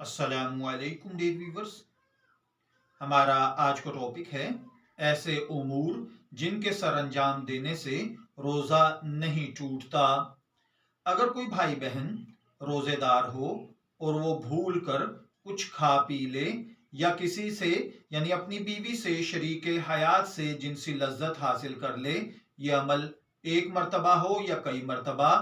अस्सलामु अलैकुम dear viewers. हमारा आज का टॉपिक है ऐसे उमूर जिनके सरअंजाम देने से रोज़ा नहीं टूटता। अगर कोई भाई बहन रोज़ेदार हो और वो भूल कर कुछ खा पी ले या किसी से यानी अपनी बीवी से शरीके हयात से जिनसी लज्जत हासिल कर ले, ये अमल एक मर्तबा हो या कई मर्तबा,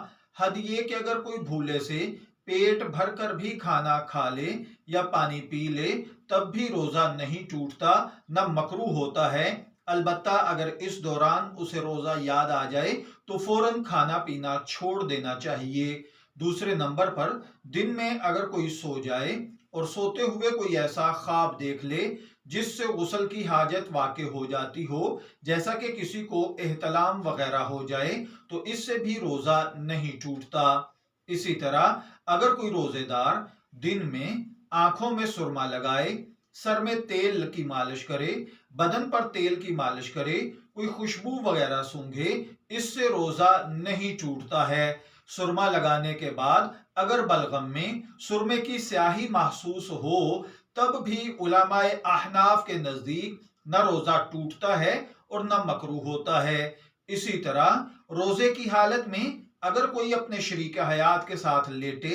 हद ये कि अगर कोई भूले से पेट भर कर भी खाना खा ले या पानी पी ले तब भी रोज़ा नहीं टूटता, न मकरूह होता है। अलबत्ता अगर इस दौरान उसे रोज़ा याद आ जाए तो फौरन खाना पीना छोड़ देना चाहिए। दूसरे नंबर पर, दिन में अगर कोई सो जाए और सोते हुए कोई ऐसा ख्वाब देख ले जिससे गुस्ल की हाजत वाक़ई हो जाती हो, जैसा कि किसी को एहतलाम वगैरह हो जाए, तो इससे भी रोज़ा नहीं टूटता। इसी तरह अगर कोई रोज़ेदार दिन में आंखों में सुरमा लगाए, सर में तेल की मालिश करे, बदन पर तेल की मालिश करे, कोई खुशबू वगैरह सूंघे, इससे रोजा नहीं टूटता है। सुरमा लगाने के बाद अगर बलगम में सुरमे की स्याही महसूस हो तब भी उलमाए अहनाफ के नजदीक न रोजा टूटता है और न मकरूह होता है। इसी तरह रोजे की हालत में अगर कोई अपने शरीक हयात के साथ लेटे,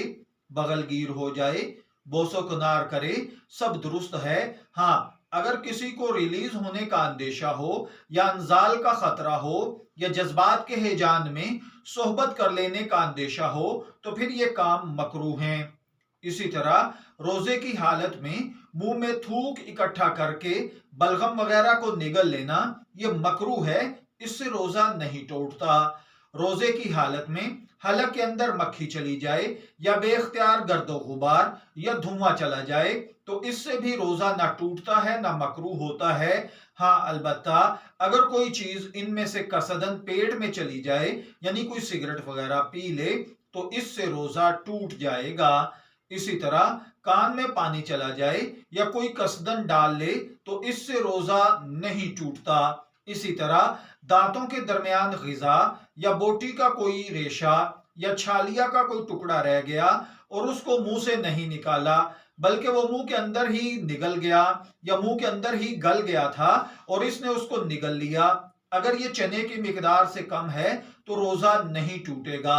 बगलगीर हो जाए, बोसो कुनार करे, सब दुरुस्त है। हाँ, अगर किसी को रिलीज होने का अंदेशा हो या अंजाल का खतरा हो या जज्बात के हेजान में सोहबत कर लेने का अंदेशा हो तो फिर ये काम मकरूह हैं। इसी तरह रोजे की हालत में मुंह में थूक इकट्ठा करके बलगम वगैरह को निगल लेना ये मकरूह है, इससे रोजा नहीं टूटता। रोजे की हालत में हलक के अंदर मक्खी चली जाए या बेख्तियार गर्दो गुबार या धुआं चला जाए तो इससे भी रोजा ना टूटता है ना मकरूह होता है। हाँ, अलबत्ता अगर कोई चीज इनमें से कसदन पेट में चली जाए यानी कोई सिगरेट वगैरह पी ले तो इससे रोजा टूट जाएगा। इसी तरह कान में पानी चला जाए या कोई कसदन डाल ले तो इससे रोजा नहीं टूटता। इसी तरह दांतों के दरमियान ग़िज़ा या बोटी का कोई रेशा या छालिया का कोई टुकड़ा रह गया और उसको मुंह से नहीं निकाला बल्कि वो मुंह के अंदर ही निगल गया या मुंह के अंदर ही गल गया था और इसने उसको निगल लिया, अगर ये चने की मिकदार से कम है तो रोजा नहीं टूटेगा।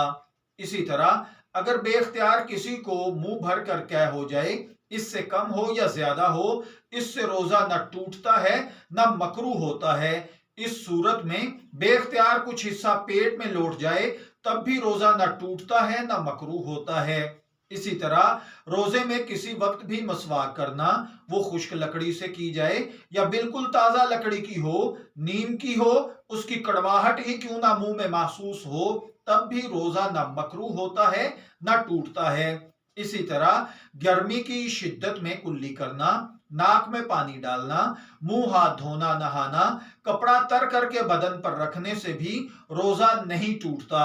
इसी तरह अगर बेख्तियार किसी को मुंह भर कर कह हो जाए, इससे कम हो या ज्यादा हो, इससे रोजा न टूटता है न मकरूह होता है। इस सूरत में बेख्तियार कुछ हिस्सा पेट में लौट जाए तब भी रोजा न टूटता है न मकरूह होता है। इसी तरह रोजे में किसी वक्त भी मसवाक करना, वो खुश्क लकड़ी से की जाए या बिल्कुल ताजा लकड़ी की हो, नीम की हो, उसकी कड़वाहट ही क्यों ना मुंह में महसूस हो, तब भी रोजा न मकरूह होता है न टूटता है। इसी तरह गर्मी की शिद्दत में कुल्ली करना, नाक में पानी डालना, मुंह हाथ धोना, नहाना, कपड़ा तर करके बदन पर रखने से भी रोजा नहीं टूटता।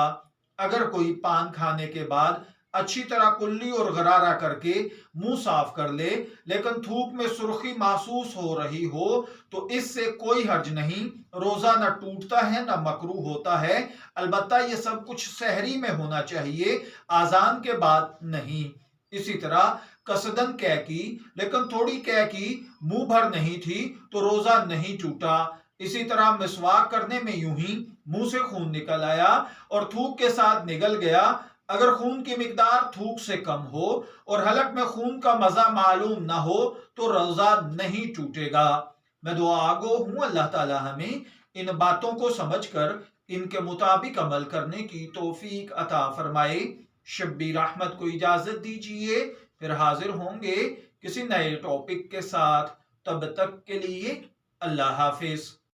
अगर कोई पान खाने के बाद अच्छी तरह कुल्ली और गरारा करके मुंह साफ कर ले लेकिन थूक में सुर्खी महसूस हो रही हो तो इससे कोई हर्ज नहीं, रोजा न टूटता है न मकरूह होता है। अलबत्ता ये सब कुछ सहरी में होना चाहिए, आजान के बाद नहीं। इसी तरह कसदन कह की लेकिन थोड़ी कह की मुंह भर नहीं थी तो रोजा नहीं टूटा। इसी तरह मिसवाक करने में यूं ही मुंह से खून निकल आया और थूक के साथ निगल गया, अगर खून की मिकदार थूक से कम हो और हलक में खून का मजा मालूम ना हो तो रोजा नहीं टूटेगा। मैं दुआ गो हूं अल्लाह ताला हमें इन बातों को समझकर इनके मुताबिक अमल करने की तौफीक अता फरमाए। शब्बीर अहमद को इजाजत दीजिए, फिर हाजिर होंगे किसी नए टॉपिक के साथ। तब तक के लिए अल्लाह हाफिज।